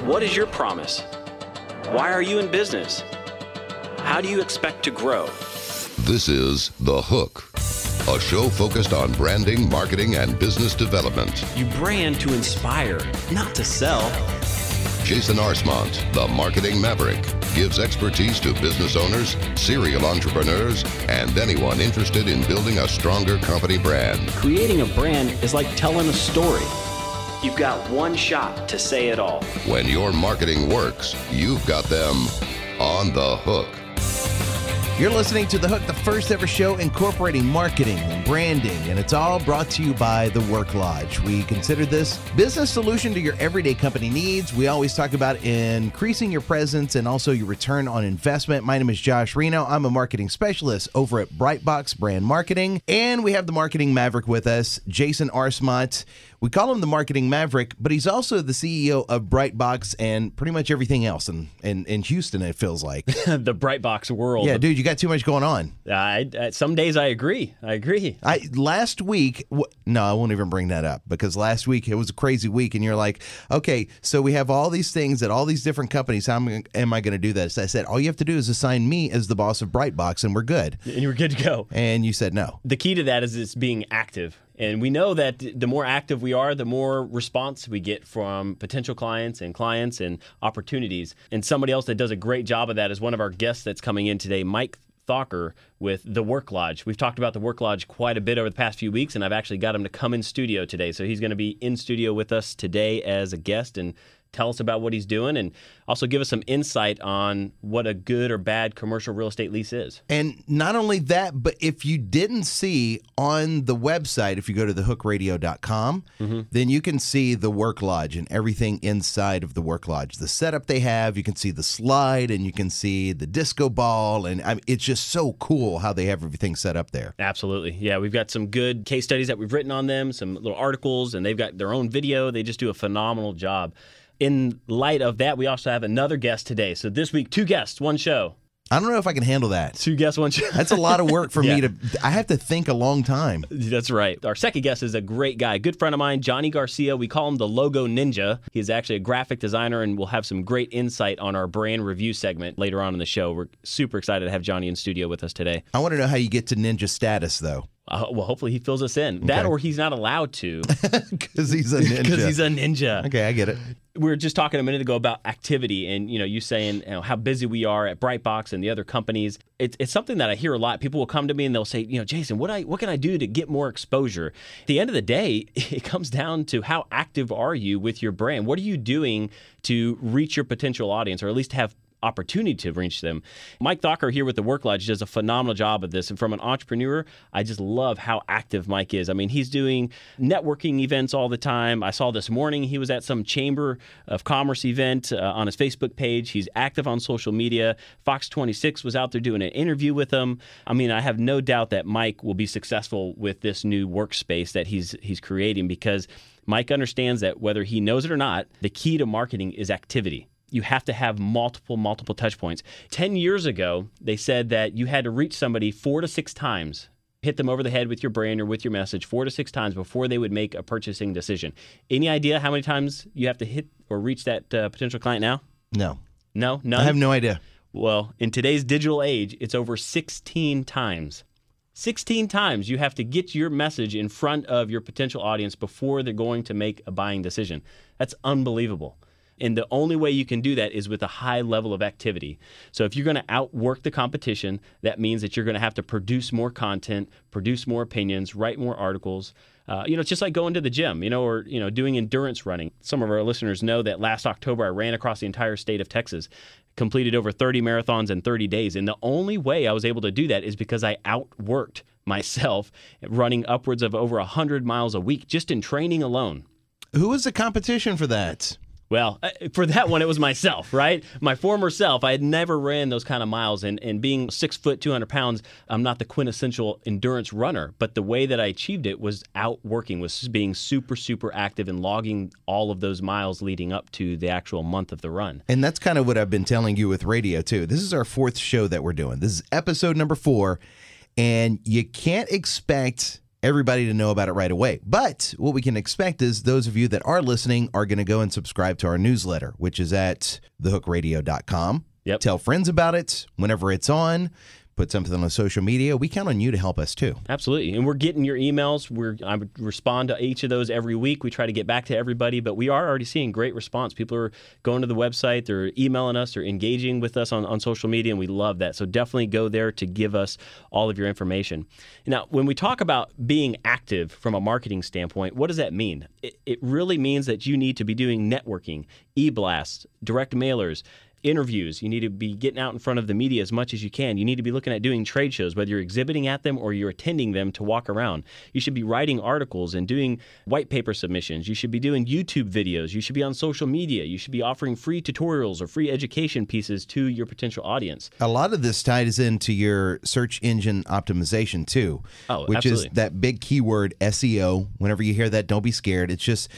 What is your promise? Why are you in business? How do you expect to grow? This is The Hook, a show focused on branding, marketing, and business development. You brand to inspire, not to sell. Jason Arcemont, the marketing maverick, gives expertise to business owners, serial entrepreneurs, and anyone interested in building a stronger company brand. Creating a brand is like telling a story. You've got one shot to say it all. When your marketing works, you've got them on the hook. You're listening to The Hook, the first ever show incorporating marketing and branding, and it's all brought to you by The Work Lodge. We consider this business solution to your everyday company needs. We always talk about increasing your presence and also your return on investment. My name is Josh Reno. I'm a marketing specialist over at Brightbox Brand Marketing, and we have the marketing maverick with us, Jason Arcemont. We call him the marketing maverick, but he's also the CEO of Brightbox and pretty much everything else in Houston, it feels like. The Brightbox world. Yeah, dude, you got too much going on. Some days I agree. Last week, no, I won't even bring that up because last week it was a crazy week, and you're like, okay, so we have all these things at all these different companies. How am I going to do this? I said, all you have to do is assign me as the boss of Brightbox, and we're good. And you were good to go. And you said no. The key to that is it's being active. And we know that the more active we are, the more response we get from potential clients and opportunities. And somebody else that does a great job of that is one of our guests that's coming in today, Mike Thakur with The Work Lodge. We've talked about The Work Lodge quite a bit over the past few weeks, and I've actually got him to come in studio today. So he's going to be in studio with us today as a guest and tell us about what he's doing and also give us some insight on what a good or bad commercial real estate lease is. And not only that, but if you didn't see on the website, if you go to thehookradio.com, then you can see the Work Lodge and everything inside of the Work Lodge. The setup they have, you can see the slide and you can see the disco ball. And it's just so cool how they have everything set up there. Absolutely. Yeah, we've got some good case studies that we've written on them, some little articles, and they've got their own video. They just do a phenomenal job. In light of that, we also have another guest today. So this week, 2 guests, 1 show. I don't know if I can handle that. 2 guests, 1 show. That's a lot of work for me to. I have to think a long time. That's right. Our second guest is a great guy, a good friend of mine, Johnny Garcia. We call him the Logo Ninja. He's actually a graphic designer, and we'll have some great insight on our brand review segment later on in the show. We're super excited to have Johnny in studio with us today. I want to know how you get to ninja status, though. Well, hopefully he fills us in. That or he's not allowed to. Because he's a ninja. Because he's a ninja. Okay, I get it. We were just talking a minute ago about activity and, you saying how busy we are at Brightbox and the other companies. It's something that I hear a lot. People will come to me and they'll say, Jason, what can I do to get more exposure? At the end of the day, it comes down to how active are you with your brand? What are you doing to reach your potential audience or at least have opportunity to reach them? Mike Thakur here with The Work Lodge does a phenomenal job of this. And from an entrepreneur, I just love how active Mike is. I mean, he's doing networking events all the time. I saw this morning he was at some Chamber of Commerce event on his Facebook page. He's active on social media. Fox 26 was out there doing an interview with him. I mean, I have no doubt that Mike will be successful with this new workspace that he's creating because Mike understands that whether he knows it or not, the key to marketing is activity. You have to have multiple touch points. 10 years ago, they said that you had to reach somebody 4 to 6 times, hit them over the head with your brand or with your message 4 to 6 times before they would make a purchasing decision. Any idea how many times you have to hit or reach that potential client now? No. No? None? I have no idea. Well, in today's digital age, it's over 16 times. 16 times you have to get your message in front of your potential audience before they're going to make a buying decision. That's unbelievable. And the only way you can do that is with a high level of activity. So if you're going to outwork the competition, that means that you're going to have to produce more content, produce more opinions, write more articles. It's just like going to the gym, or doing endurance running. Some of our listeners know that last October I ran across the entire state of Texas, completed over 30 marathons in 30 days. And the only way I was able to do that is because I outworked myself running upwards of over 100 miles a week just in training alone. Who was the competition for that? Well, for that one, it was myself, right? My former self. I had never ran those kind of miles. And being 6 foot, 200 pounds, I'm not the quintessential endurance runner. But the way that I achieved it was outworking, was being super, super active and logging all of those miles leading up to the actual month of the run. And that's kind of what I've been telling you with radio, too. This is our 4th show that we're doing. This is episode number 4. And you can't expect everybody to know about it right away. But what we can expect is those of you that are listening are going to go and subscribe to our newsletter, which is at thehookradio.com. Yep. Tell friends about it whenever it's on. Put something on social media. We count on you to help us too. Absolutely. And we're getting your emails. I respond to each of those every week. We try to get back to everybody, but we are already seeing great response. People are going to the website, they're emailing us, they're engaging with us on social media, and we love that. So definitely go there to give us all of your information. Now, when we talk about being active from a marketing standpoint, what does that mean? It really means that you need to be doing networking, e-blasts, direct mailers, interviews. You need to be getting out in front of the media as much as you can. You need to be looking at doing trade shows, whether you're exhibiting at them or you're attending them to walk around. You should be writing articles and doing white paper submissions. You should be doing YouTube videos. You should be on social media. You should be offering free tutorials or free education pieces to your potential audience. A lot of this ties into your search engine optimization too, which absolutely. is that big keyword SEO. Whenever you hear that, don't be scared. It's just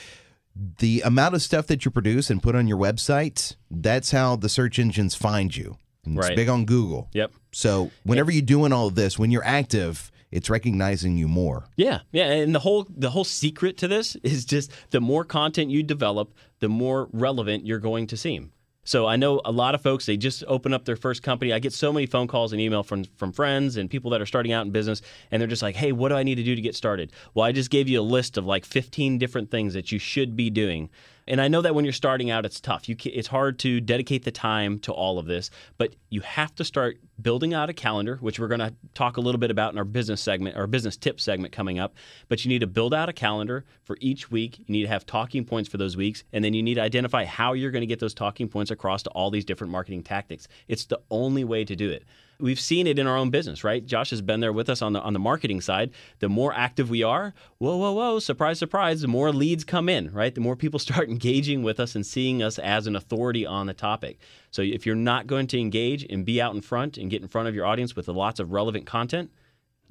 the amount of stuff that you produce and put on your website, that's how the search engines find you. And it's Right. big on Google. Yep. So whenever you're doing all of this, when you're active, it's recognizing you more. Yeah, and the whole secret to this is just the more content you develop, the more relevant you're going to seem. So I know a lot of folks, they just open up their first company. I get so many phone calls and email from friends and people that are starting out in business, and they're just like, hey, what do I need to do to get started? Well, I just gave you a list of like 15 different things that you should be doing. And I know that when you're starting out, it's tough. It's hard to dedicate the time to all of this, but you have to start building out a calendar, which we're going to talk a little bit about in our business segment, our business tip segment coming up. But you need to build out a calendar for each week. You need to have talking points for those weeks, and then you need to identify how you're going to get those talking points across to all these different marketing tactics. It's the only way to do it. We've seen it in our own business, right? Josh has been there with us on the marketing side. The more active we are, whoa, surprise, surprise, the more leads come in, right? The more people start engaging with us and seeing us as an authority on the topic. So if you're not going to engage and be out in front and get in front of your audience with lots of relevant content,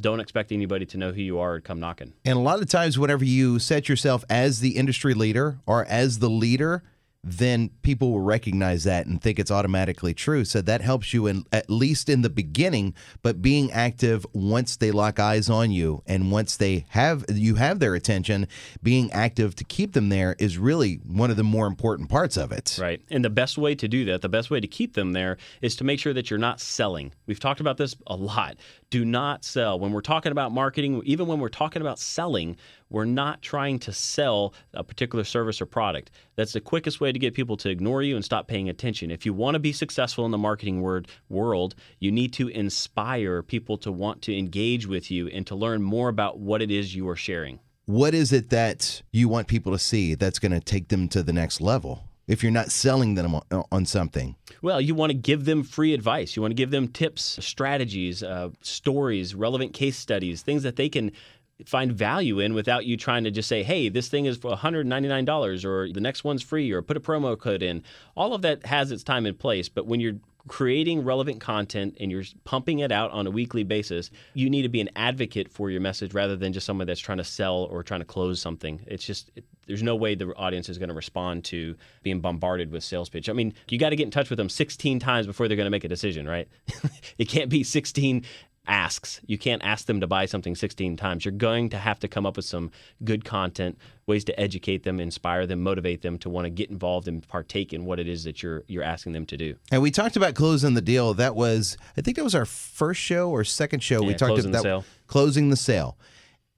don't expect anybody to know who you are or come knocking. And a lot of times, whenever you set yourself as the industry leader or as the leader, then people will recognize that and think it's automatically true. So that helps you at least in the beginning, but being active once they lock eyes on you and once you have their attention, being active to keep them there is really one of the more important parts of it. Right. And the best way to do that, the best way to keep them there is to make sure that you're not selling. We've talked about this a lot. Do not sell. When we're talking about marketing, even when we're talking about selling, we're not trying to sell a particular service or product. That's the quickest way to get people to ignore you and stop paying attention. If you want to be successful in the marketing world, you need to inspire people to want to engage with you and to learn more about what it is you are sharing. What is it that you want people to see that's going to take them to the next level? If you're not selling them on something? Well, you want to give them free advice. You want to give them tips, strategies, stories, relevant case studies, things that they can find value in without you trying to just say, hey, this thing is for $199 or the next one's free or put a promo code in. All of that has its time and place, but when you're creating relevant content and you're pumping it out on a weekly basis, you need to be an advocate for your message rather than just someone that's trying to sell or trying to close something. It's just, there's no way the audience is going to respond to being bombarded with sales pitch. I mean, you got to get in touch with them 16 times before they're going to make a decision, right? It can't be 16 asks. You can't ask them to buy something 16 times. You're going to have to come up with some good content, ways to educate them, inspire them, motivate them to want to get involved and partake in what it is that you're asking them to do. And we talked about closing the deal. That was, I think that was our first show or second show. We talked about that, closing the sale.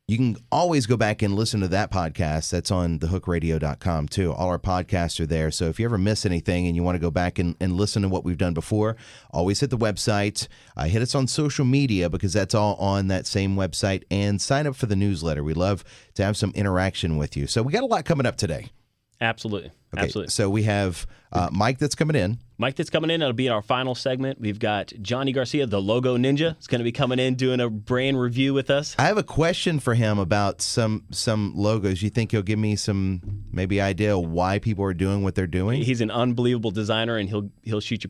You can always go back and listen to that podcast. That's on thehookradio.com too. All our podcasts are there. So if you ever miss anything and you want to go back and listen to what we've done before, always hit the website. Hit us on social media because that's all on that same website. And sign up for the newsletter. We love to have some interaction with you. So we got a lot coming up today. Absolutely. Okay, Absolutely. So we have Mike that's coming in. Mike that's coming in. It'll be in our final segment. We've got Johnny Garcia, the Logo Ninja, is going to be coming in doing a brand review with us. I have a question for him about some logos. You think he'll give me some maybe idea why people are doing what they're doing? He's an unbelievable designer, and he'll shoot you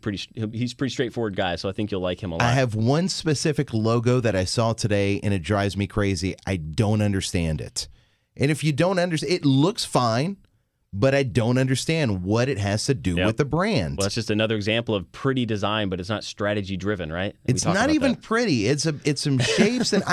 he's a pretty straightforward guy, so I think you'll like him a lot. I have one specific logo that I saw today, and it drives me crazy. I don't understand it. And if you don't understand, it looks fine. but I don't understand what it has to do with the brand. Well, that's just another example of pretty design, but it's not strategy driven, right? It's not even pretty. It's some shapes that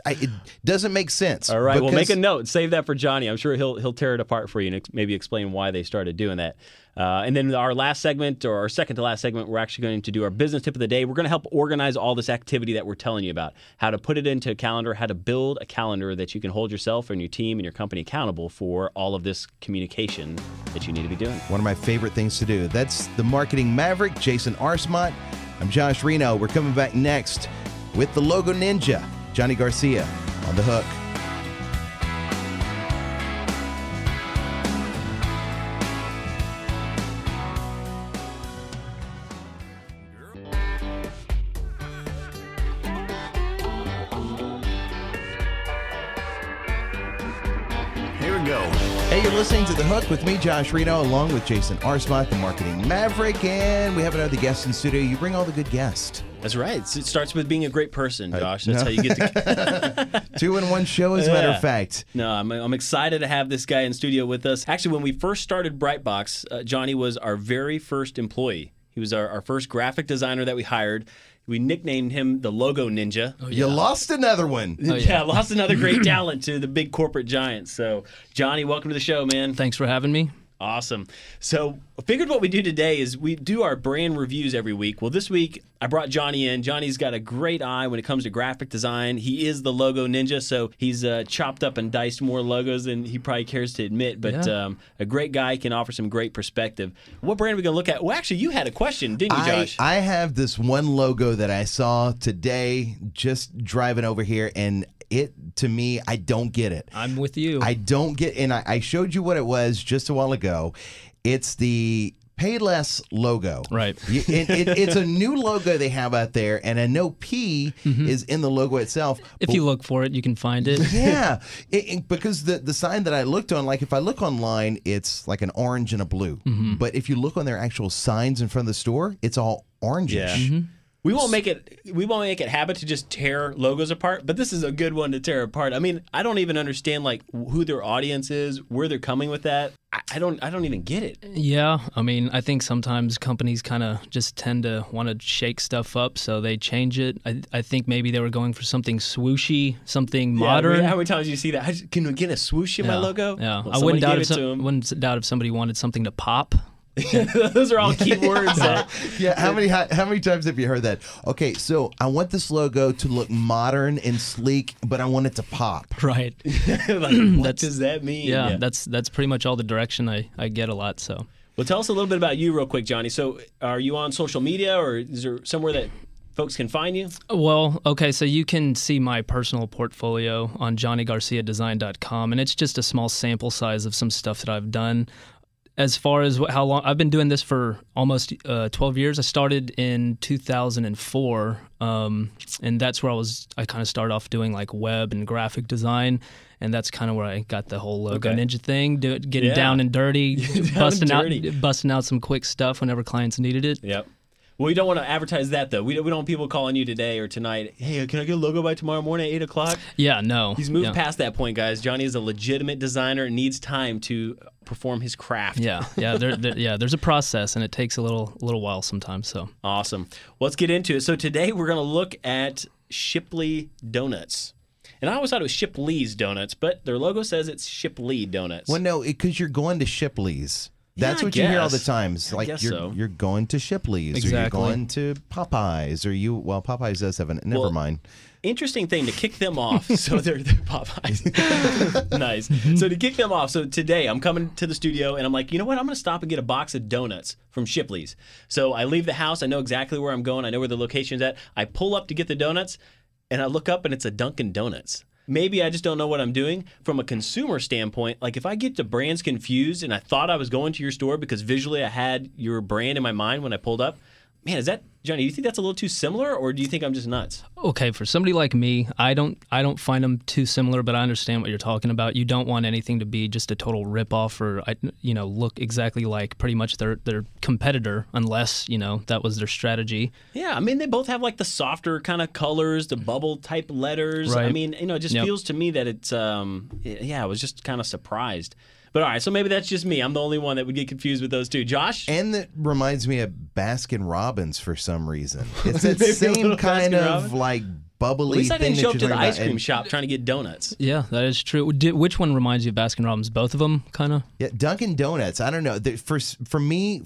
it doesn't make sense. All right, well, make a note. Save that for Johnny. I'm sure he'll tear it apart for you and maybe explain why they started doing that. And then our last segment, or our second to last segment, we're actually going to do our business tip of the day. We're going to help organize all this activity that we're telling you about, how to put it into a calendar, how to build a calendar that you can hold yourself and your team and your company accountable for all of this communication that you need to be doing. One of my favorite things to do. That's the marketing maverick, Jason Arcemont. I'm Josh Reno. We're coming back next with the logo ninja, Johnny Garcia, on the hook. Hey, you're listening to The Hook with me, Josh Reno, along with Jason Arcemont, the marketing maverick, and we have another guest in studio. You bring all the good guests. That's right. It starts with being a great person, Josh. That's how you get to... 2-in-1 show, as a matter of fact. No, I'm excited to have this guy in studio with us. Actually, when we first started Brightbox, Johnny was our very first employee. He was our first graphic designer that we hired. We nicknamed him the Logo Ninja. Oh, yeah. You lost another one. Oh, yeah, lost another great talent to the big corporate giants. So, Johnny, welcome to the show, man. Thanks for having me. Awesome. So I figured what we do today is we do our brand reviews every week. Well, this week I brought Johnny in. Johnny's got a great eye when it comes to graphic design. He is the logo ninja, so he's chopped up and diced more logos than he probably cares to admit. But a great guy, can offer some great perspective. What brand are we going to look at? Well, actually, you had a question, didn't you, Josh? I have this one logo that I saw today just driving over here, and to me, I don't get it. I'm with you. I don't get, and I showed you what it was just a while ago. It's the Payless logo. Right. It's a new logo they have out there, and I know P is in the logo itself. If you look for it, you can find it. Yeah, because the sign that I looked on, like if I look online, it's like an orange and a blue. But if you look on their actual signs in front of the store, it's all orangish. Yeah. We won't make it habit to just tear logos apart, but this is a good one to tear apart. I mean, I don't even understand like who their audience is, where they're coming with that. I don't even get it. Yeah, I mean, I think sometimes companies kind of just tend to want to shake stuff up, so they change it. I think maybe they were going for something swooshy, something modern. How many times do you see that? Can we get a swoosh in my logo? Yeah, well, I wouldn't doubt if somebody wanted something to pop. Those are all key words. How many times have you heard that? Okay, so I want this logo to look modern and sleek, but I want it to pop. Right. What does that mean? Yeah, that's pretty much all the direction I get a lot. So, well, tell us a little bit about you real quick, Johnny. So are you on social media, or is there somewhere that folks can find you? Well, okay, so you can see my personal portfolio on johnnygarciadesign.com, and it's just a small sample size of some stuff that I've done. As far as how long I've been doing this for almost 12 years. I started in 2004, and that's where I kind of started off doing like web and graphic design, and that's kind of where I got the whole logo ninja thing, getting down and dirty, busting out some quick stuff whenever clients needed it. Yep. Well, we don't want to advertise that, though. We don't want people calling you today or tonight. Hey, can I get a logo by tomorrow morning at 8 o'clock? Yeah, no. He's moved past that point, guys. Johnny is a legitimate designer and needs time to perform his craft. Yeah. There's a process, and it takes a little while sometimes. So awesome. Well, let's get into it. So today we're going to look at Shipley Donuts. And I always thought it was Shipley's Donuts, but their logo says it's Shipley Donuts. Well, no, because you're going to Shipley's. That's what you hear all the time. It's like you're going to Shipley's, or you're going to Popeyes, or Popeyes does have never mind. Interesting thing to kick them off. So they're Popeyes. Nice. So to kick them off, so today I'm coming to the studio and I'm like, you know what? I'm going to stop and get a box of donuts from Shipley's. So I leave the house. I know exactly where I'm going. I know where the location's at. I pull up to get the donuts and I look up and it's a Dunkin' Donuts. Maybe I just don't know what I'm doing. From a consumer standpoint, like if I get the brands confused and I thought I was going to your store because visually I had your brand in my mind when I pulled up, man, is that, Johnny, do you think that's a little too similar, or do you think I'm just nuts? Okay, for somebody like me, I don't find them too similar, but I understand what you're talking about. You don't want anything to be just a total ripoff or look exactly like pretty much their competitor, unless that was their strategy. Yeah, I mean they both have like the softer kind of colors, the bubble type letters. Right. I mean, it just feels to me that it's I was just kind of surprised. But all right, so maybe that's just me. I'm the only one that would get confused with those two. Josh? And that reminds me of Baskin Robbins for some reason. It's that Maybe a same little kind Baskin of Robbins? like bubbly At least I thing didn't show up that to you're the talking ice about. cream And- shop trying to get donuts. Yeah, that is true. Which one reminds you of Baskin Robbins? Both of them, kind of? Yeah, Dunkin' Donuts. I don't know. For me,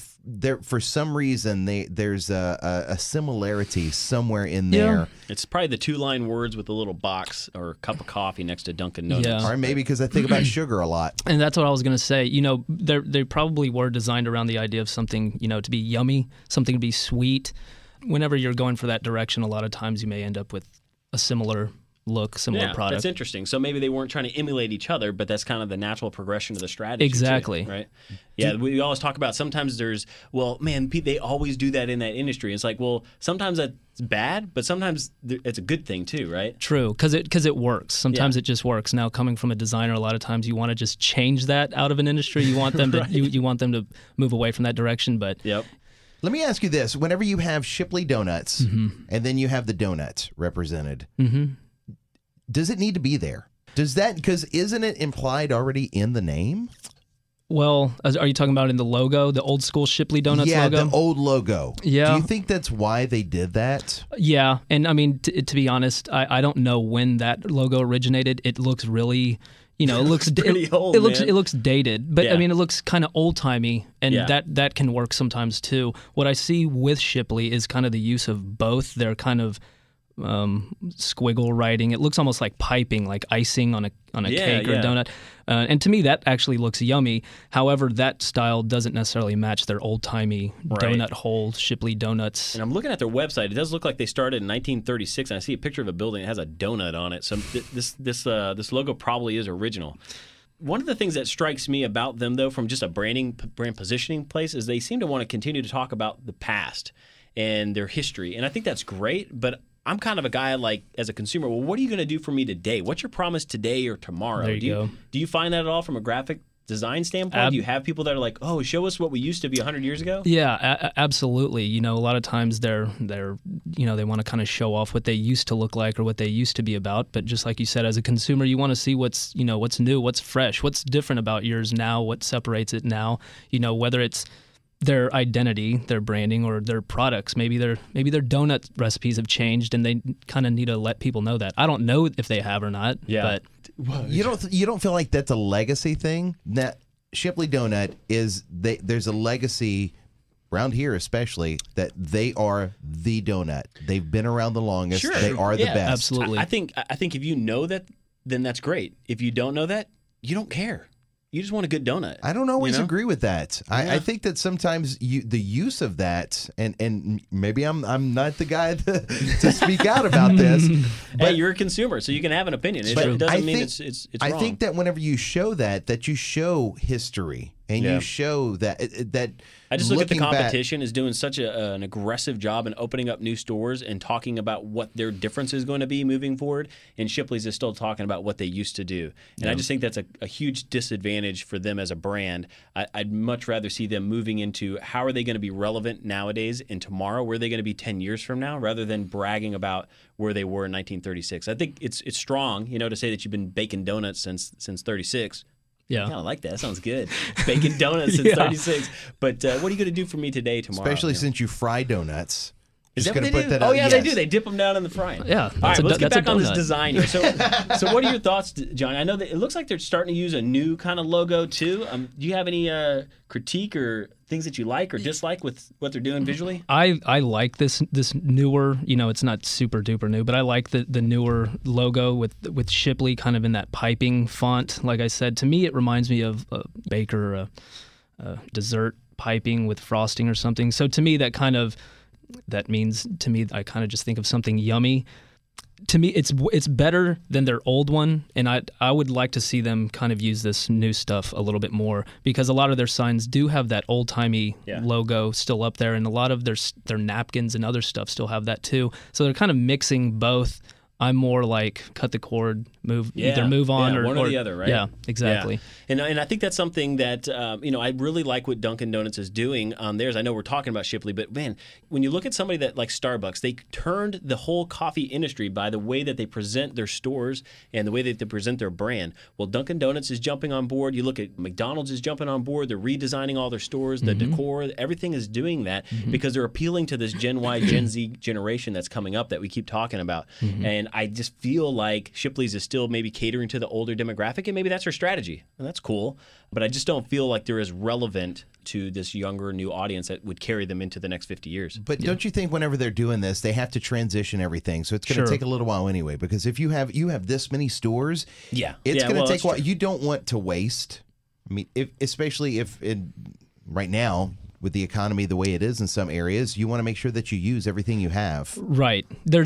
for some reason, there's a similarity somewhere in there. It's probably the 2-line words with a little box or cup of coffee next to Dunkin' Donuts. Yeah. Or maybe because I think about sugar a lot. And that's what I was going to say. They probably were designed around the idea of something, to be yummy, something to be sweet. Whenever you're going for that direction, a lot of times you may end up with a similar look, similar product. That's interesting. So maybe they weren't trying to emulate each other, but that's kind of the natural progression of the strategy. Exactly. Too, right? Yeah, we always talk about sometimes they always do that in that industry. It's like, well, sometimes that's bad, but sometimes it's a good thing too, right? True, because it works. Sometimes it just works. Now, coming from a designer, a lot of times you want to just change that out of an industry. You want them to you want them to move away from that direction. But Yep. Let me ask you this. Whenever you have Shipley Donuts and then you have the donuts represented, does it need to be there? Because isn't it implied already in the name? Well, are you talking about in the logo, the old school Shipley Donuts logo? Yeah, the old logo. Yeah. Do you think that's why they did that? Yeah, and I mean, to be honest, I don't know when that logo originated. It looks really, it looks pretty old, man. It looks dated, but Yeah. I mean, it looks kind of old timey, and Yeah. that can work sometimes too. What I see with Shipley is kind of the use of both. They're kind of squiggle writing. It looks almost like piping, like icing on a cake or a donut. And to me, that actually looks yummy. However, that style doesn't necessarily match their old-timey donut hole Shipley donuts. And I'm looking at their website. It does look like they started in 1936, and I see a picture of a building that has a donut on it. So this logo probably is original. One of the things that strikes me about them, though, from just a brand positioning place, is they seem to want to continue to talk about the past and their history. And I think that's great, but I'm kind of a guy like, as a consumer, well, what are you going to do for me today? What's your promise today or tomorrow? There you go. Do you find that at all from a graphic design standpoint? Do you have people that are like, oh, show us what we used to be 100 years ago? Yeah, absolutely. A lot of times they want to kind of show off what they used to look like or what they used to be about. But just like you said, as a consumer, you want to see what's new, what's fresh, what's different about yours now, what separates it now. Whether it's their identity, their branding, or their products. Maybe their donut recipes have changed, and they kind of need to let people know that. I don't know if they have or not. Yeah. But You don't feel like that's a legacy thing? That Shipley Donut there's a legacy around here, especially, that they are the donut. They've been around the longest. Sure. They are the best. absolutely. I think if you know that, then that's great. If you don't know that, you don't care. You just want a good donut. I don't always you know? agree with that. I think that sometimes the use of that, and maybe I'm not the guy to speak out about this. But hey, you're a consumer, so you can have an opinion. It But doesn't I mean think- it's I wrong. think that whenever you show that you show history and Yeah. you show that I just look at the looking back- competition is doing such an aggressive job in opening up new stores and talking about what their difference is going to be moving forward. And Shipley's is still talking about what they used to do. And I just think that's a huge disadvantage for them as a brand. I'd much rather see them moving into how are they going to be relevant nowadays and tomorrow, where are they going to be 10 years from now, rather than bragging about where they were in 1936. I think it's strong, to say that you've been baking donuts since 36. yeah. I kind of like that. That sounds good. Baking donuts since 36. But what are you going to do for me today, tomorrow? especially since you fry donuts. Is Just that what gonna they put do? that Oh, out. yeah, they Yes. do. They dip them down in the frying. Yeah, All right, let's get that's a back on this donut. design here. So what are your thoughts, John? I know that it looks like they're starting to use a new kind of logo, too. Do you have any critique or things that you like or dislike with what they're doing visually? I like this newer, it's not super duper new, but I like the newer logo with Shipley kind of in that piping font. Like I said, to me it reminds me of a baker, a dessert piping with frosting or something. So to me that means I kind of just think of something yummy. To me, it's better than their old one, and I would like to see them kind of use this new stuff a little bit more, because a lot of their signs do have that old-timey logo still up there, and a lot of their napkins and other stuff still have that too. So they're kind of mixing both. I'm more like cut the cord, either move on one or the other, right? Yeah, exactly. Yeah. And I think that's something that I really like what Dunkin' Donuts is doing on theirs. I know we're talking about Shipley, but man, when you look at somebody that like Starbucks, they turned the whole coffee industry by the way that they present their stores and the way that they present their brand. Well, Dunkin' Donuts is jumping on board. You look at McDonald's is jumping on board. They're redesigning all their stores, the decor, everything is doing that because they're appealing to this Gen Y, Gen Z generation that's coming up that we keep talking about. And I just feel like Shipley's is still maybe catering to the older demographic, and maybe that's her strategy. And that's cool. But I just don't feel like they're as relevant to this younger, new audience that would carry them into the next 50 years. But don't you think whenever they're doing this, they have to transition everything? So it's going to take a little while anyway, because if you have this many stores, it's going to take a while. You don't want to waste. I mean, especially if right now, with the economy the way it is in some areas, you want to make sure that you use everything you have. Right. There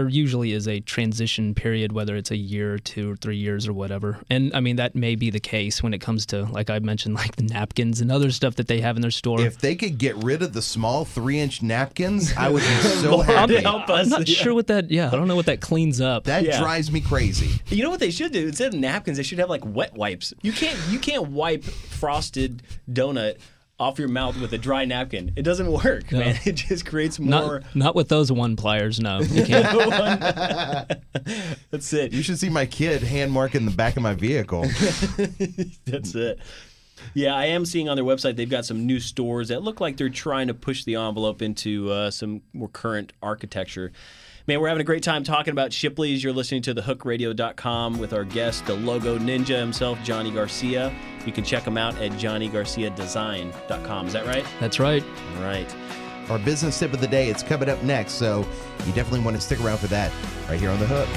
usually is a transition period, whether it's a year or 2 or 3 years or whatever. And I mean, that may be the case when it comes to, like I mentioned, like the napkins and other stuff that they have in their store. If they could get rid of the small 3-inch napkins, I would be so happy. I'm not sure what that, I don't know what that cleans up. That drives me crazy. You know what they should do? Instead of napkins, they should have like wet wipes. You can't wipe frosted donut off your mouth with a dry napkin. It doesn't work, man. It just creates more. Not with those one pliers, no. You can't. That's it. You should see my kid hand marking the back of my vehicle. That's it. Yeah, I am seeing on their website they've got some new stores that look like they're trying to push the envelope into some more current architecture. Man, we're having a great time talking about Shipley's. You're listening to thehookradio.com with our guest, the logo ninja himself, Johnny Garcia. You can check him out at johnnygarciadesign.com. Is that right? That's right. All right. Our business tip of the day, it's coming up next, so you definitely want to stick around for that right here on The Hook.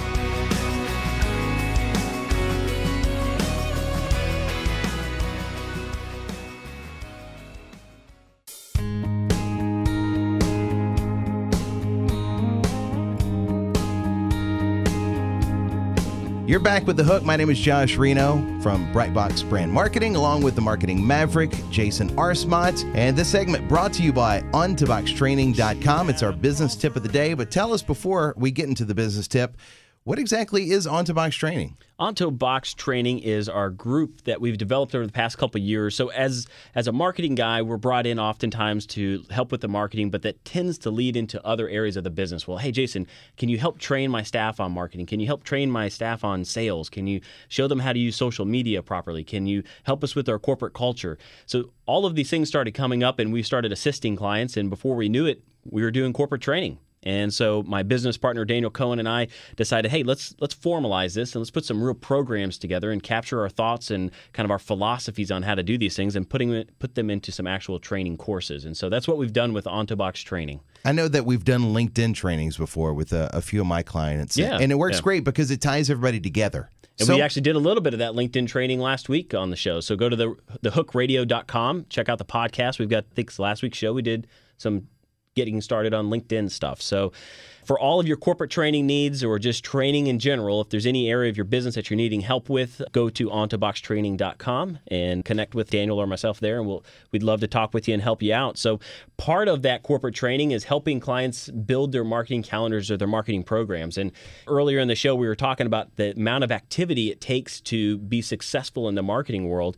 You're back with The Hook. My name is Josh Reno from Brightbox Brand Marketing, along with the marketing maverick, Jason Arcemont. And this segment brought to you by ontoboxtraining.com. It's our business tip of the day. But tell us, before we get into the business tip, what exactly is OnToBox Training? OnToBox Training is our group that we've developed over the past couple of years. So as a marketing guy, we're brought in oftentimes to help with the marketing, but that tends to lead into other areas of the business. Well, hey, Jason, can you help train my staff on marketing? Can you help train my staff on sales? Can you show them how to use social media properly? Can you help us with our corporate culture? So all of these things started coming up, and we started assisting clients, and before we knew it, we were doing corporate training. And so my business partner, Daniel Cohen, and I decided, hey, let's formalize this and let's put some real programs together and capture our thoughts and kind of our philosophies on how to do these things and put them into some actual training courses. And so that's what we've done with OnToBox Training. I know that we've done LinkedIn trainings before with a few of my clients. And it works great because it ties everybody together. And we actually did a little bit of that LinkedIn training last week on the show. So go to thehookradio.com, check out the podcast. We've got, I think last week's show, we did some getting started on LinkedIn stuff. So for all of your corporate training needs or just training in general, if there's any area of your business that you're needing help with, go to ontoboxtraining.com and connect with Daniel or myself there, and we'd love to talk with you and help you out. So part of that corporate training is helping clients build their marketing calendars or their marketing programs. And earlier in the show, we were talking about the amount of activity it takes to be successful in the marketing world.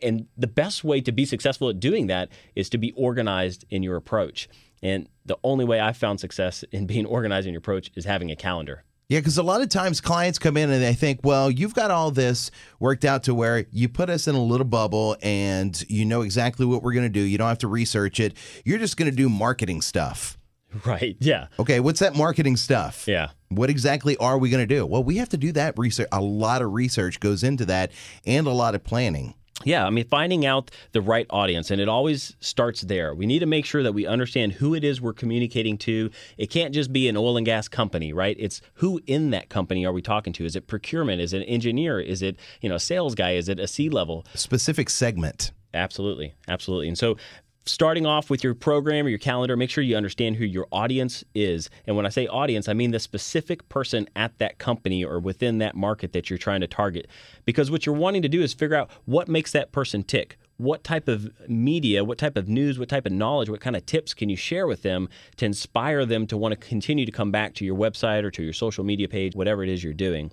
And the best way to be successful at doing that is to be organized in your approach. And the only way I've found success in being organized in your approach is having a calendar. Yeah, because a lot of times clients come in and they think, well, you've got all this worked out to where you put us in a little bubble and you know exactly what we're going to do. You don't have to research it. You're just going to do marketing stuff. Right, yeah. Okay, what's that marketing stuff? Yeah. What exactly are we going to do? Well, we have to do that research. A lot of research goes into that and a lot of planning. Yeah, I mean, finding out the right audience, and it always starts there. We need to make sure that we understand who it is we're communicating to. It can't just be an oil and gas company, right? It's who in that company are we talking to? Is it procurement? Is it an engineer? Is it, a sales guy? Is it a C-level? Specific segment. Absolutely, absolutely. And so starting off with your program or your calendar, make sure you understand who your audience is. And when I say audience, I mean the specific person at that company or within that market that you're trying to target. Because what you're wanting to do is figure out what makes that person tick. What type of media, what type of news, what type of knowledge, what kind of tips can you share with them to inspire them to want to continue to come back to your website or to your social media page, whatever it is you're doing.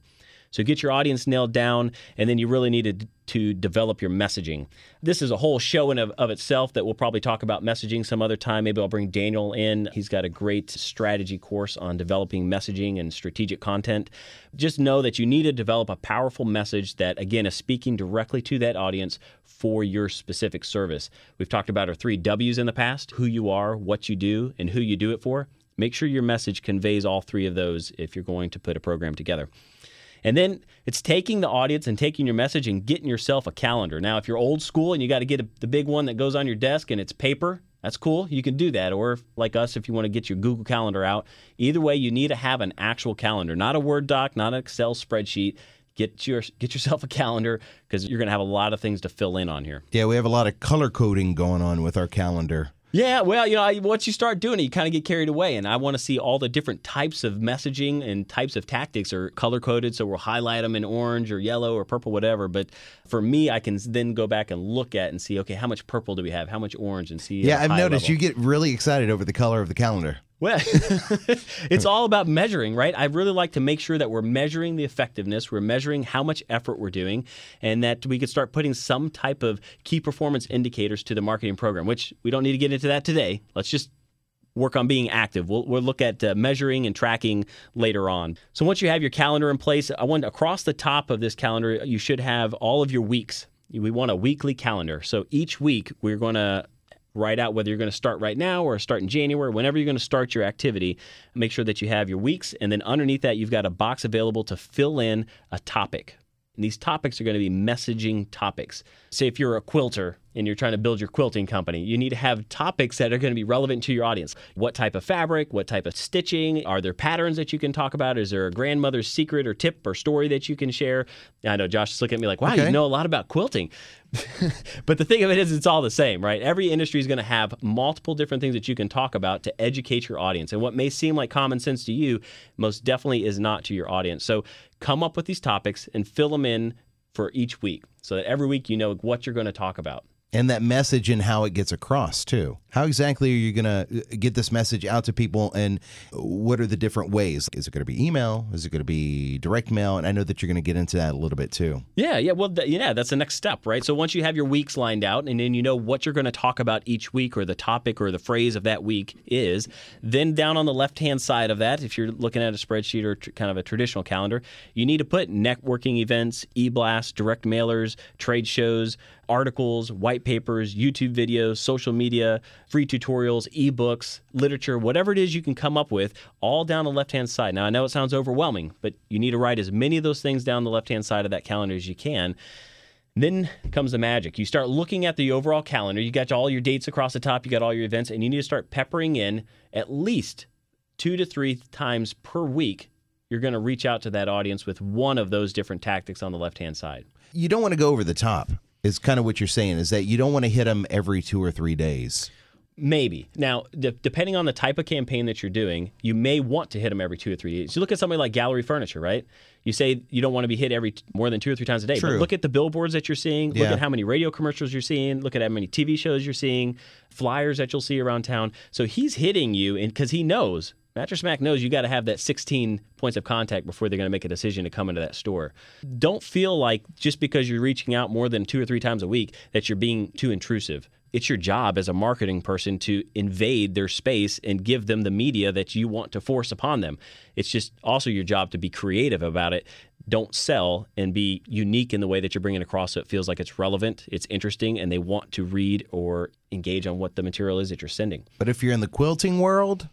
So get your audience nailed down, and then you really need to develop your messaging. This is a whole show in of itself that we'll probably talk about messaging some other time. Maybe I'll bring Daniel in. He's got a great strategy course on developing messaging and strategic content. Just know that you need to develop a powerful message that, again, is speaking directly to that audience for your specific service. We've talked about our 3 W's in the past: who you are, what you do, and who you do it for. Make sure your message conveys all 3 of those if you're going to put a program together. And then it's taking the audience and taking your message and getting yourself a calendar. Now, if you're old school and you got to get the big one that goes on your desk and it's paper, that's cool. You can do that. Or like us, if you want to get your Google Calendar out. Either way, you need to have an actual calendar, not a Word doc, not an Excel spreadsheet. Get yourself a calendar, because you're going to have a lot of things to fill in on here. Yeah, we have a lot of color coding going on with our calendar. Yeah, well, once you start doing it, you kind of get carried away. And I want to see all the different types of messaging and types of tactics are color-coded, so we'll highlight them in orange or yellow or purple, whatever. But for me, I can then go back and look at and see, okay, how much purple do we have? How much orange? And see. Yeah, I've noticed you get really excited over the color of the calendar. Well, it's all about measuring, right? I really like to make sure that we're measuring the effectiveness, we're measuring how much effort we're doing, and that we could start putting some type of key performance indicators to the marketing program, which we don't need to get into that today. Let's just work on being active. We'll look at measuring and tracking later on. So once you have your calendar in place, I want across the top of this calendar, you should have all of your weeks. We want a weekly calendar. So each week, we're going to write out whether you're going to start right now or start in January, whenever you're going to start your activity. Make sure that you have your weeks, and then underneath that, you've got a box available to fill in a topic. And these topics are going to be messaging topics. Say if you're a quilter and you're trying to build your quilting company, you need to have topics that are going to be relevant to your audience. What type of fabric? What type of stitching? Are there patterns that you can talk about? Is there a grandmother's secret or tip or story that you can share? I know Josh is looking at me like, wow, You know a lot about quilting. But the thing of it is, it's all the same, right? Every industry is going to have multiple different things that you can talk about to educate your audience. And what may seem like common sense to you, most definitely is not to your audience. So come up with these topics and fill them in for each week, so that every week you know what you're going to talk about. And that message and how it gets across, too. How exactly are you going to get this message out to people, and what are the different ways? Is it going to be email? Is it going to be direct mail? And I know that you're going to get into that a little bit, too. Yeah. Well, that's the next step, right? So once you have your weeks lined out, and then you know what you're going to talk about each week, or the topic or the phrase of that week is, then down on the left-hand side of that, if you're looking at a spreadsheet or kind of a traditional calendar, you need to put networking events, e-blasts, direct mailers, trade shows, articles, white papers, YouTube videos, social media, free tutorials, ebooks, literature, whatever it is you can come up with, all down the left-hand side. Now, I know it sounds overwhelming, but you need to write as many of those things down the left-hand side of that calendar as you can. Then comes the magic. You start looking at the overall calendar. You got all your dates across the top. You got all your events, and you need to start peppering in at least 2 to 3 times per week. You're going to reach out to that audience with one of those different tactics on the left-hand side. You don't want to go over the top. Is kind of what you're saying, is that you don't want to hit them every 2 or 3 days. Maybe. Now, depending on the type of campaign that you're doing, you may want to hit them every 2 or 3 days. You look at somebody like Gallery Furniture, right? You say you don't want to be hit more than 2 or 3 times a day. True. But look at the billboards that you're seeing. Look at how many radio commercials you're seeing. Look at how many TV shows you're seeing, flyers that you'll see around town. So he's hitting you because he knows. Mattress Mac knows you got to have that 16 points of contact before they're going to make a decision to come into that store. Don't feel like just because you're reaching out more than 2 or 3 times a week that you're being too intrusive. It's your job as a marketing person to invade their space and give them the media that you want to force upon them. It's just also your job to be creative about it. Don't sell, and be unique in the way that you're bringing it across so it feels like it's relevant, it's interesting, and they want to read or engage on what the material is that you're sending. But if you're in the quilting world,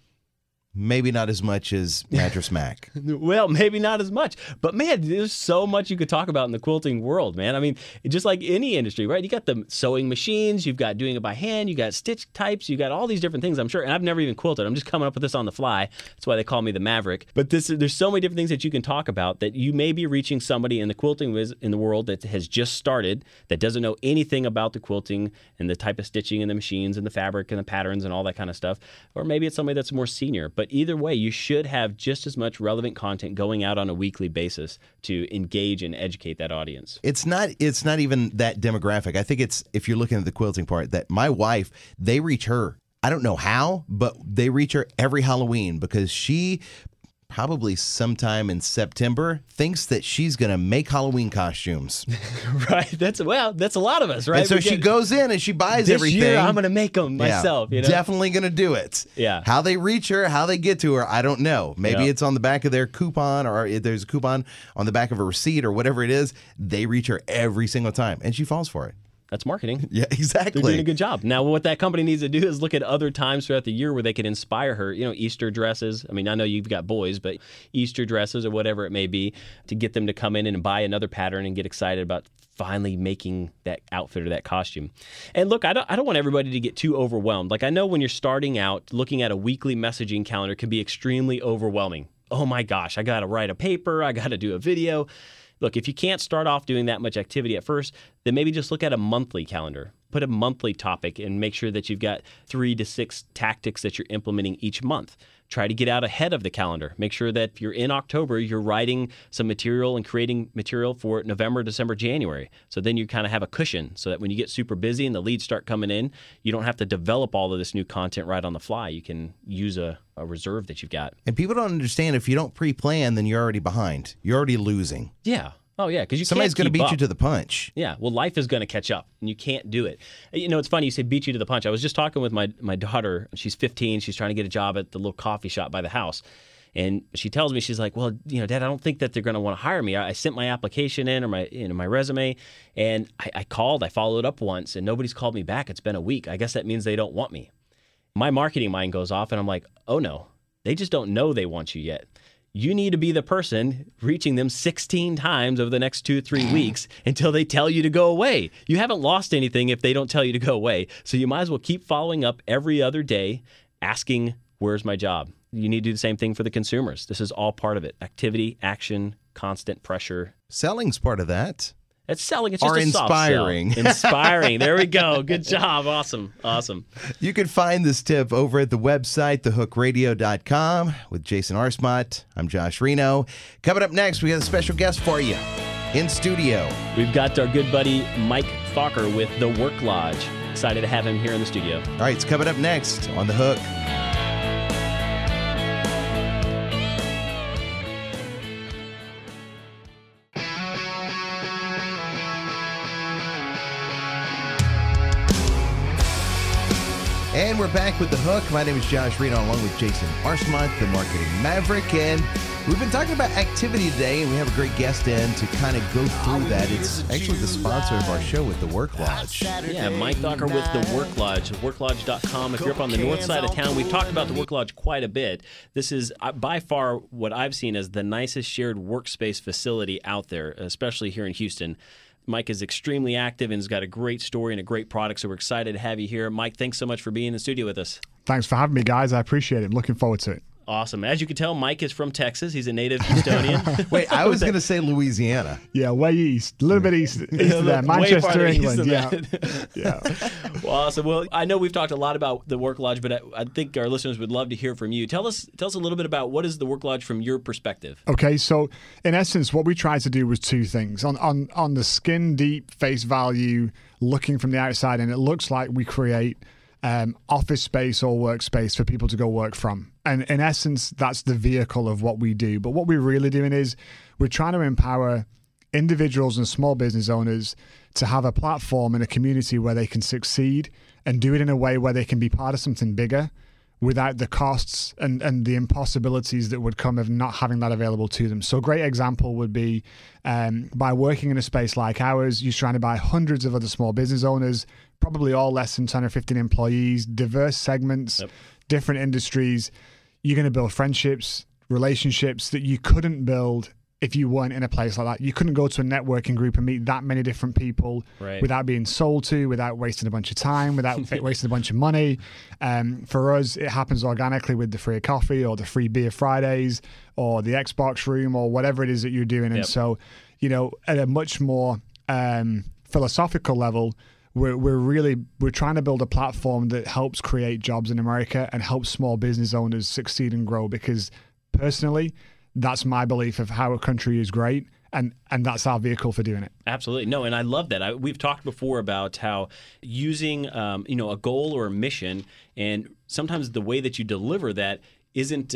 maybe not as much as Mattress Mac. Well, maybe not as much. But, man, there's so much you could talk about in the quilting world, man. I mean, just like any industry, right? You got the sewing machines. You've got doing it by hand. You got stitch types. You got all these different things, I'm sure. And I've never even quilted. I'm just coming up with this on the fly. That's why they call me the Maverick. But there's so many different things that you can talk about that you may be reaching somebody in the quilting in the world that has just started, that doesn't know anything about the quilting and the type of stitching and the machines and the fabric and the patterns and all that kind of stuff. Or maybe it's somebody that's more senior. But either way, you should have just as much relevant content going out on a weekly basis to engage and educate that audience. It's not even that demographic. I think it's, if you're looking at the quilting part, that my wife, they reach her. I don't know how, but they reach her every Halloween because probably sometime in September, thinks that she's going to make Halloween costumes. Right. That's a lot of us, right? And so she goes in and she buys this everything. Year, I'm going to make them myself. You know? Definitely going to do it. Yeah. How they reach her, how they get to her, I don't know. Maybe it's on the back of their coupon, or there's a coupon on the back of a receipt or whatever it is. They reach her every single time, and she falls for it. That's marketing. Yeah, exactly. They're doing a good job. Now, what that company needs to do is look at other times throughout the year where they can inspire her. You know, Easter dresses. I mean, I know you've got boys, but Easter dresses or whatever it may be, to get them to come in and buy another pattern and get excited about finally making that outfit or that costume. And look, I don't want everybody to get too overwhelmed. Like, I know when you're starting out, looking at a weekly messaging calendar can be extremely overwhelming. Oh my gosh, I got to write a paper. I got to do a video. Look, if you can't start off doing that much activity at first, then maybe just look at a monthly calendar. Put a monthly topic and make sure that you've got 3 to 6 tactics that you're implementing each month. Try to get out ahead of the calendar. Make sure that if you're in October, you're writing some material and creating material for November, December, January. So then you kind of have a cushion so that when you get super busy and the leads start coming in, you don't have to develop all of this new content right on the fly. You can use a reserve that you've got. And people don't understand, if you don't pre-plan, then you're already behind. You're already losing. Yeah. Oh, yeah, because somebody's going to beat up. you to the punch. Yeah, well, life is going to catch up, and you can't do it. You know, it's funny, you say beat you to the punch. I was just talking with my daughter. She's 15. She's trying to get a job at the little coffee shop by the house. And she tells me, she's like, well, you know, Dad, I don't think that they're going to want to hire me. I sent my application in, or my resume, and I called. I followed up once, and nobody's called me back. It's been a week. I guess that means they don't want me. My marketing mind goes off, and I'm like, oh, no. They just don't know they want you yet. You need to be the person reaching them 16 times over the next 2-3 weeks until they tell you to go away. You haven't lost anything if they don't tell you to go away. So you might as well keep following up every other day, asking, where's my job? You need to do the same thing for the consumers. This is all part of it. Activity, action, constant pressure. Selling's part of that. It's selling. It's just or a inspiring. Soft sell. Inspiring. There we go. Good job. Awesome. Awesome. You can find this tip over at the website, thehookradio.com, with Jason Arcemont. I'm Josh Reno. Coming up next, we got a special guest for you in studio. We've got our good buddy Mike Thakur with The Work Lodge. Excited to have him here in the studio. All right, it's coming up next on The Hook. And we're back with The Hook. My name is Josh Reno, along with Jason Arcemont, the Marketing Maverick. And we've been talking about activity today, and we have a great guest in to kind of go through that. It's actually the sponsor of our show with The Work Lodge. Yeah, Mike Thakur with The Work Lodge, worklodge.com. If you're up on the north side of town, we've talked about The Work Lodge quite a bit. This is by far what I've seen as the nicest shared workspace facility out there, especially here in Houston. Mike is extremely active and has got a great story and a great product, so we're excited to have you here. Mike, thanks so much for being in the studio with us. Thanks for having me, guys. I appreciate it. Looking forward to it. Awesome. As you can tell, Mike is from Texas. He's a native Houstonian. Wait, I was going to say Louisiana. Yeah, way east. A little bit east of there. Manchester, England. Yeah. Well, awesome. Well, I know we've talked a lot about the Work Lodge, but I think our listeners would love to hear from you. Tell us a little bit about what is the Work Lodge from your perspective. Okay, so in essence, what we tried to do was two things. On the skin deep face value, looking from the outside, and it looks like we create office space or workspace for people to go work from. And in essence, that's the vehicle of what we do. But what we're really doing is we're trying to empower individuals and small business owners to have a platform and a community where they can succeed and do it in a way where they can be part of something bigger without the costs and the impossibilities that would come of not having that available to them. So a great example would be by working in a space like ours, you're surrounded by hundreds of other small business owners, probably all less than 10 or 15 employees, diverse segments, different industries. You're going to build friendships, relationships that you couldn't build if you weren't in a place like that. You couldn't go to a networking group and meet that many different people without being sold to, without wasting a bunch of time, without wasting a bunch of money. For us, it happens organically with the free coffee or the free beer Fridays or the Xbox room or whatever it is that you're doing. And so, you know, at a much more philosophical level, we're trying to build a platform that helps create jobs in America and helps small business owners succeed and grow, because personally, that's my belief of how a country is great, and that's our vehicle for doing it. Absolutely. No, and I love that. We've talked before about how using a goal or a mission, and sometimes the way that you deliver that isn't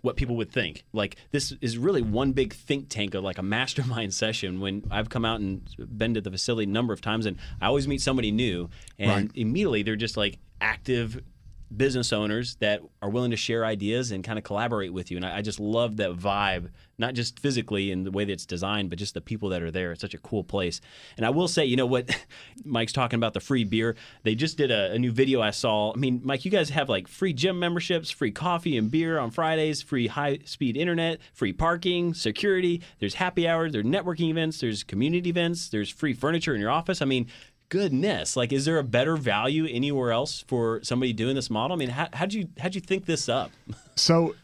what people would think. Like, this is really one big think tank of like a mastermind session. When I've come out and been to the facility a number of times, and I always meet somebody new, and immediately they're just like active business owners that are willing to share ideas and kind of collaborate with you. And I just love that vibe, not just physically in the way that it's designed, but just the people that are there. It's such a cool place. And I will say, you know what, Mike's talking about the free beer. They just did a new video I saw. I mean, Mike, you guys have like free gym memberships, free coffee and beer on Fridays, free high-speed internet, free parking, security. There's happy hours, there's networking events, there's community events, there's free furniture in your office. I mean, goodness, like, is there a better value anywhere else for somebody doing this model? I mean, how'd you think this up? So,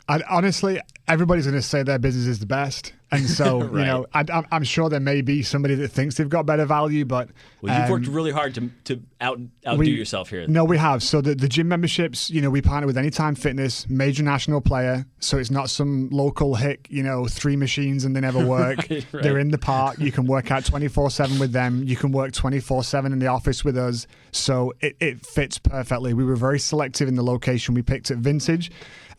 honestly, everybody's going to say their business is the best. And so, Right. you know, I'm sure there may be somebody that thinks they've got better value, but... Well, you've worked really hard to outdo yourself here. No, we have. So the gym memberships, you know, we partner with Anytime Fitness, major national player. So it's not some local hick, you know, 3 machines and they never work. Right. They're in the park. You can work out 24/7 with them. You can work 24/7 in the office with us. So it fits perfectly. We were very selective in the location we picked at Vintage.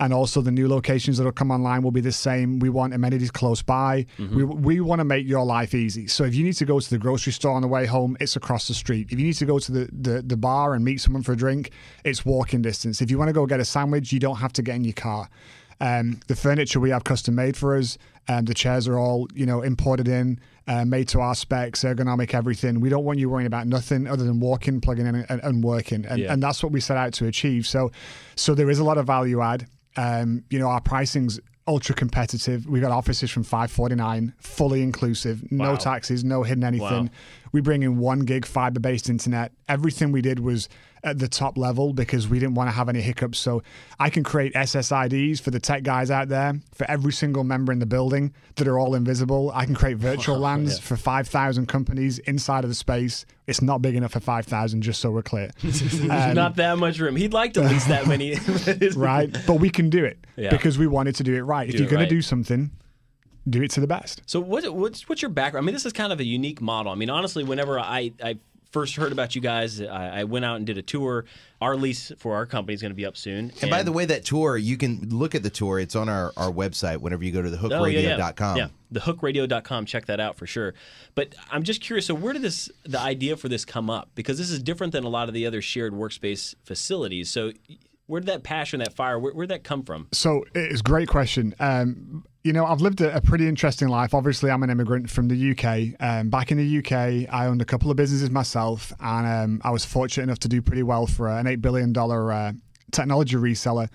And also the new locations that will come online will be the same. We want amenities close by. Mm-hmm. We want to make your life easy. So if you need to go to the grocery store on the way home, it's across the street. If you need to go to the bar and meet someone for a drink, it's walking distance. If you want to go get a sandwich, you don't have to get in your car. The furniture we have custom made for us. The chairs are all, you know, imported in, made to our specs, ergonomic, everything. We don't want you worrying about nothing other than walking, plugging in, and working. And that's what we set out to achieve. So there is a lot of value add. You know, our pricing's ultra competitive. We got offices from $549, fully inclusive, no taxes, no hidden anything. Wow. We bring in 1 gig fiber-based internet. Everything we did was at the top level because we didn't want to have any hiccups. So I can create SSIDs for the tech guys out there, for every single member in the building that are all invisible. I can create virtual LANs for 5,000 companies inside of the space. It's not big enough for 5,000, just so we're clear. There's not that much room. He'd like to lease that many. Right, but we can do it because we wanted to do it right. If you're going to do something, do it to the best. So what's your background? I mean, this is kind of a unique model. I mean, honestly, whenever I first heard about you guys, I went out and did a tour. Our lease for our company is going to be up soon. And by the way, that tour, you can look at the tour. It's on our website whenever you go to thehookradio.com. Yeah, thehookradio.com. Check that out for sure. But I'm just curious, so where did the idea for this come up? Because this is different than a lot of the other shared workspace facilities. So where did that passion, that fire, where did that come from? So it's a great question. You know, I've lived a pretty interesting life. Obviously, I'm an immigrant from the UK. Back in the UK, I owned a couple of businesses myself, and I was fortunate enough to do pretty well for an $8 billion technology reseller.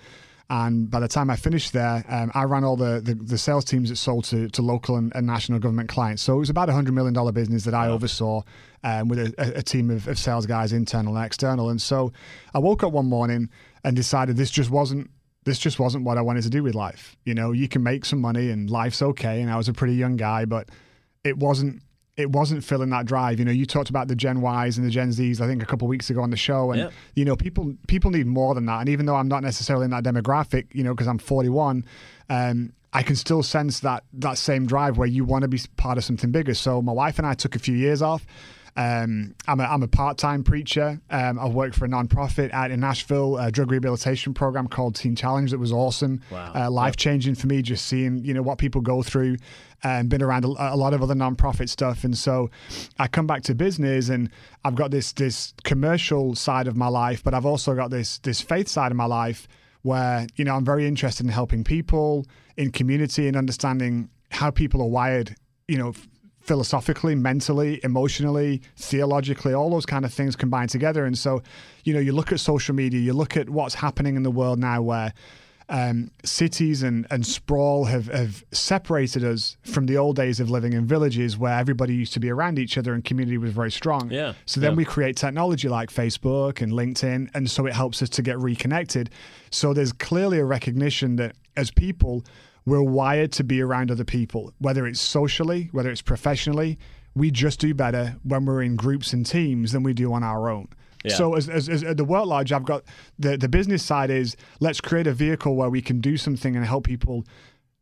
And by the time I finished there, I ran all the sales teams that sold to local and national government clients. So it was about a $100 million business that I oversaw with a team of sales guys, internal and external. And so I woke up one morning and decided this just wasn't what I wanted to do with life. You know, you can make some money and life's okay. And I was a pretty young guy, but it wasn't filling that drive. You know, you talked about the Gen Ys and the Gen Zs, I think a couple of weeks ago on the show. And, you know, people need more than that. And even though I'm not necessarily in that demographic, you know, because I'm 41, I can still sense that same drive where you want to be part of something bigger. So my wife and I took a few years off. I'm a part-time preacher. I worked for a nonprofit out in Nashville, a drug rehabilitation program called Teen Challenge that was awesome. Wow. Life-changing for me, just seeing, you know, what people go through. Been around a lot of other nonprofit stuff. And so I come back to business and I've got this commercial side of my life, but I've also got this faith side of my life where, you know, I'm very interested in helping people in community and understanding how people are wired, you know, philosophically, mentally, emotionally, theologically, all those kind of things combined together. And so, you know, you look at social media, you look at what's happening in the world now where cities and sprawl have separated us from the old days of living in villages where everybody used to be around each other and community was very strong. So then we create technology like Facebook and LinkedIn, and so it helps us to get reconnected. So there's clearly a recognition that as people, we're wired to be around other people, whether it's socially, whether it's professionally. We just do better when we're in groups and teams than we do on our own. So as at the Work Lodge, I've got the business side is let's create a vehicle where we can do something and help people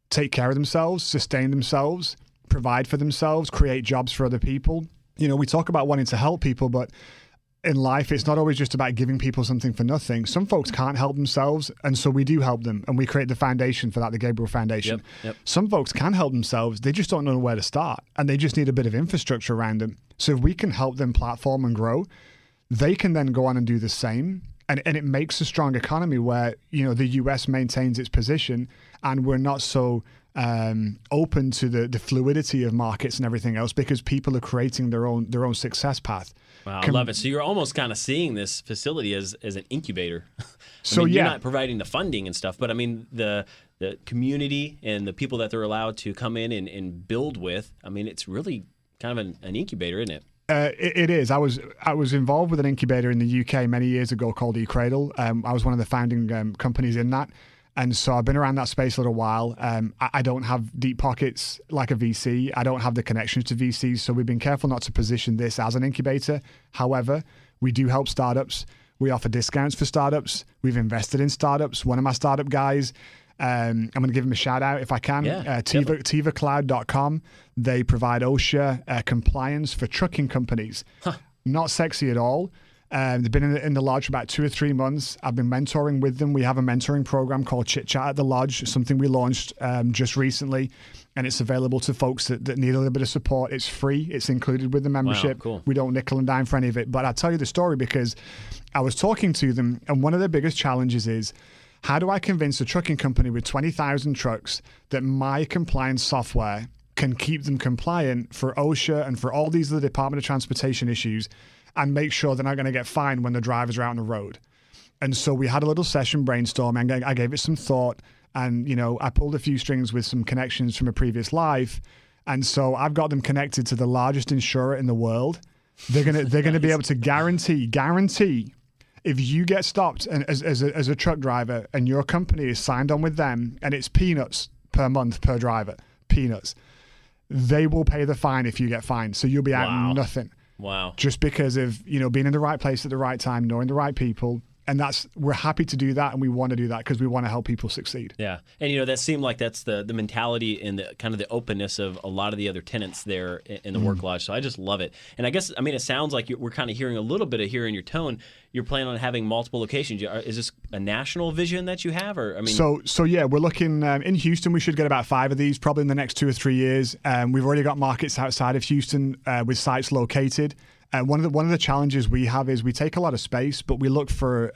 take care of themselves, sustain themselves, provide for themselves, create jobs for other people. You know, we talk about wanting to help people, but in life, it's not always just about giving people something for nothing. Some folks can't help themselves, and so we do help them, and we create the foundation for that, the Gabriel Foundation. Yep. Some folks can help themselves. They just don't know where to start, and they just need a bit of infrastructure around them. So if we can help them platform and grow, they can then go on and do the same. And it makes a strong economy where, the US maintains its position, and we're not so open to the fluidity of markets and everything else, because people are creating their own success path. Wow, I love it. So you're almost kind of seeing this facility as an incubator. You're not providing the funding and stuff, but I mean the community and the people that they're allowed to come in and build with. I mean, it's really kind of an incubator, isn't it? It is. I was involved with an incubator in the UK many years ago called eCradle. I was one of the founding companies in that. And so I've been around that space a little while. I don't have deep pockets like a VC. I don't have the connections to VCs. So we've been careful not to position this as an incubator. However, we do help startups. We offer discounts for startups. We've invested in startups. One of my startup guys, I'm going to give him a shout out if I can. TivaCloud.com. They provide OSHA compliance for trucking companies. Not sexy at all. They've been in the lodge for about 2 or 3 months. I've been mentoring with them. We have a mentoring program called Chit Chat at the Lodge, something we launched just recently, and it's available to folks that need a little bit of support. It's free. It's included with the membership. Wow, cool. We don't nickel and dime for any of it. But I'll tell you the story because I was talking to them, and one of their biggest challenges is, how do I convince a trucking company with 20,000 trucks that my compliance software can keep them compliant for OSHA and for all these other Department of Transportation issues, and make sure they're not going to get fined when the drivers are out on the road? And so we had a little session brainstorming. I gave it some thought, and I pulled a few strings with some connections from a previous life. And so I've got them connected to the largest insurer in the world. They're gonna be able to guarantee if you get stopped and as a truck driver and your company is signed on with them and it's peanuts per month per driver, peanuts, they will pay the fine if you get fined. So you'll be out nothing. Wow. Just because of, being in the right place at the right time, knowing the right people. And we're happy to do that, and we want to do that because we want to help people succeed. Yeah. And, that seemed like that's the mentality and the kind of the openness of a lot of the other tenants there in the Work Lodge. So I just love it. And I guess, it sounds like we're kind of hearing a little bit of here in your tone. You're planning on having multiple locations. Is this a national vision that you have? So yeah, we're looking in Houston. We should get about 5 of these probably in the next 2 or 3 years. We've already got markets outside of Houston with sites located. One of the challenges we have is we take a lot of space, but we look for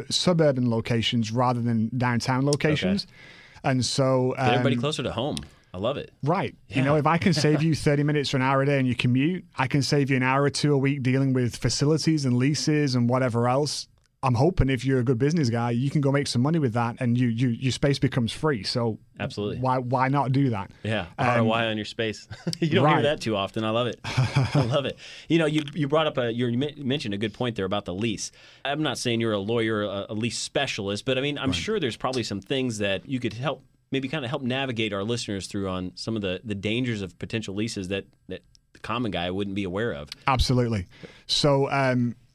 suburban locations rather than downtown locations. Okay. And so get everybody closer to home. I love it. Right. Yeah. If I can save you 30 minutes or an hour a day and you commute, I can save you an hour or 2 a week dealing with facilities and leases and whatever else. I'm hoping if you're a good business guy, you can go make some money with that, and your space becomes free. So absolutely, why not do that? Yeah, ROI on your space. You don't hear that too often. I love it. I love it. You brought up you mentioned a good point there about the lease. I'm not saying you're a lawyer, a lease specialist, but I'm sure there's probably some things that you could help navigate our listeners through on some of the dangers of potential leases that the common guy wouldn't be aware of. Absolutely. So.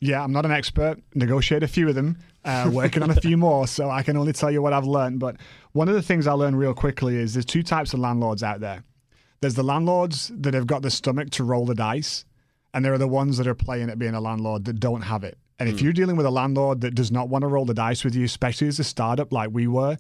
Yeah, I'm not an expert. Negotiate a few of them, working on a few more, so I can only tell you what I've learned. But one of the things I learned real quickly is there's 2 types of landlords out there. There's the landlords that have got the stomach to roll the dice, and there are the ones that are playing at being a landlord that don't have it. And if you're dealing with a landlord that does not want to roll the dice with you, especially as a startup like we were,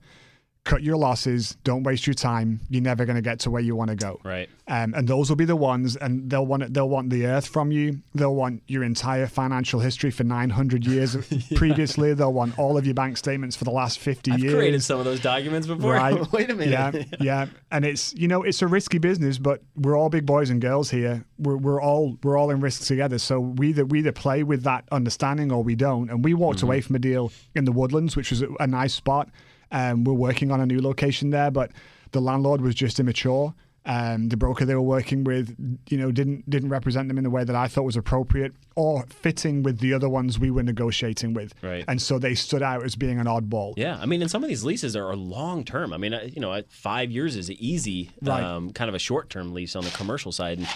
cut your losses, don't waste your time. You're never going to get to where you want to go. Right. And those will be the ones, and they'll want the earth from you. They'll want your entire financial history for 900 years previously. They'll want all of your bank statements for the last 50 years. I've created some of those documents before. Right. Wait a minute. Yeah. And it's, it's a risky business, but we're all big boys and girls here. We're all in risk together. So we either play with that understanding or we don't. And we walked away from a deal in the Woodlands, which was a nice spot. We're working on a new location there, but the landlord was just immature. The broker they were working with, didn't represent them in the way that I thought was appropriate or fitting with the other ones we were negotiating with. Right. And so they stood out as being an oddball. Yeah. And some of these leases are long term. 5 years is easy, kind of a short term lease on the commercial side. And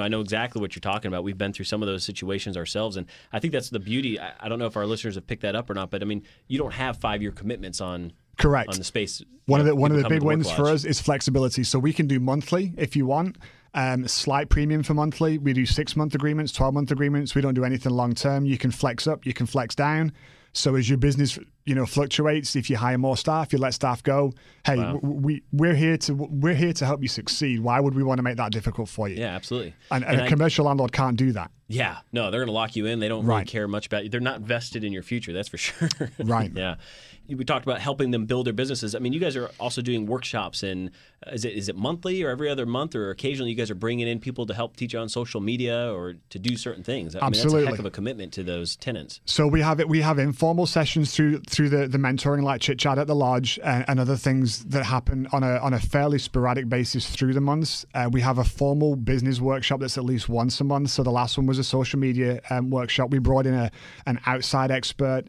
I know exactly what you're talking about. We've been through some of those situations ourselves, and I think that's the beauty. I don't know if our listeners have picked that up or not, but you don't have 5-year commitments on correct on the space. One of the big wins for us is flexibility. So we can do monthly if you want. Slight premium for monthly. We do 6-month agreements, 12-month agreements. We don't do anything long term. You can flex up, you can flex down. So as your business, fluctuates, if you hire more staff, you let staff go. Hey, Wow. we're here to help you succeed. Why would we want to make that difficult for you? Yeah, absolutely. And a commercial landlord can't do that. Yeah, no, they're going to lock you in. They don't really Right. care much about you. They're not vested in your future, that's for sure. Right. Yeah. We talked about helping them build their businesses. I mean, you guys are also doing workshops, and is it monthly or every other month, or occasionally you guys are bringing in people to help teach you on social media or to do certain things? I mean, Absolutely. that's a heck of a commitment to those tenants. So we have informal sessions through the mentoring, like chit chat at the lodge, and other things that happen on a fairly sporadic basis through the months. We have a formal business workshop that's at least once a month. So the last one was a social media workshop. We brought in an outside expert.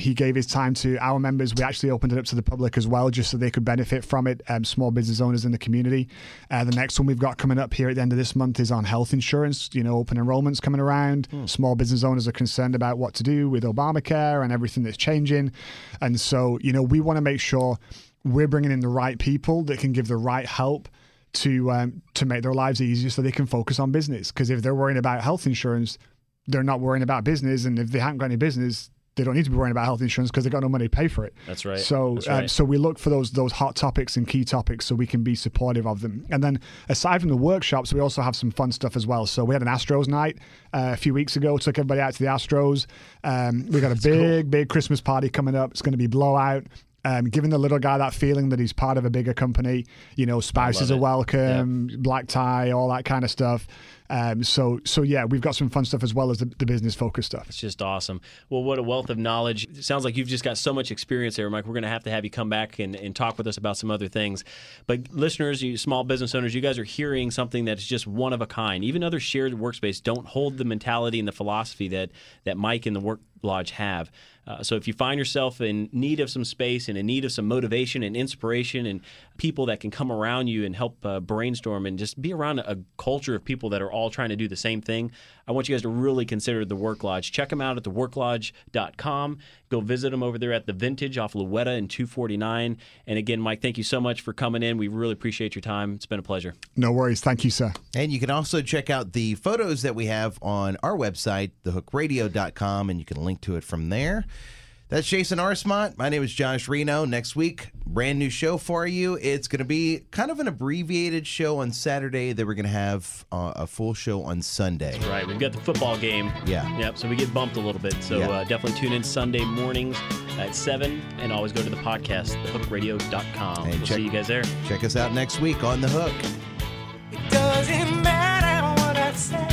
He gave his time to our members. We actually opened it up to the public as well, just so they could benefit from it, small business owners in the community. The next one we've got coming up here at the end of this month is on health insurance. Open enrollment's coming around. Small business owners are concerned about what to do with Obamacare and everything that's changing. And so, we want to make sure we're bringing in the right people that can give the right help to make their lives easier so they can focus on business. Because if they're worrying about health insurance, they're not worrying about business. And if they haven't got any business, they don't need to be worrying about health insurance because they've got no money to pay for it. That's right. So, That's right. So we look for those hot topics and key topics so we can be supportive of them. And then aside from the workshops, we also have some fun stuff as well. So we had an Astros night a few weeks ago. Took everybody out to the Astros. We got a big Christmas party coming up. It's going to be blowout. Giving the little guy that feeling that he's part of a bigger company. Spouses are welcome, black tie, all that kind of stuff. So yeah, we've got some fun stuff as well as the business focused stuff. It's just awesome. Well, what a wealth of knowledge. It sounds like you've just got so much experience there, Mike. We're going to have you come back and talk with us about some other things. But listeners, you small business owners, you guys are hearing something that's just one of a kind. Even other shared workspace don't hold the mentality and the philosophy that Mike and the Work Lodge have. So if you find yourself in need of some space and in need of some motivation and inspiration and people that can come around you and help brainstorm and just be around a culture of people that are all trying to do the same thing, I want you guys to really consider the Work Lodge. Check them out at theworklodge.com. Go visit them over there at the Vintage off Louetta and 249. And again, Mike, thank you so much for coming in. We really appreciate your time. It's been a pleasure. No worries. Thank you, sir. And you can also check out the photos that we have on our website, thehookradio.com, and you can link to it from there. That's Jason Arcemont. My name is Josh Reno. Next week, brand new show for you. It's going to be kind of an abbreviated show on Saturday. Then we're going to have a full show on Sunday. That's right. We've got the football game. Yeah. Yep. So we get bumped a little bit. So definitely tune in Sunday mornings at 7 and always go to the podcast, thehookradio.com. And We'll see you guys there. Check us out next week on The Hook. It doesn't matter what I say.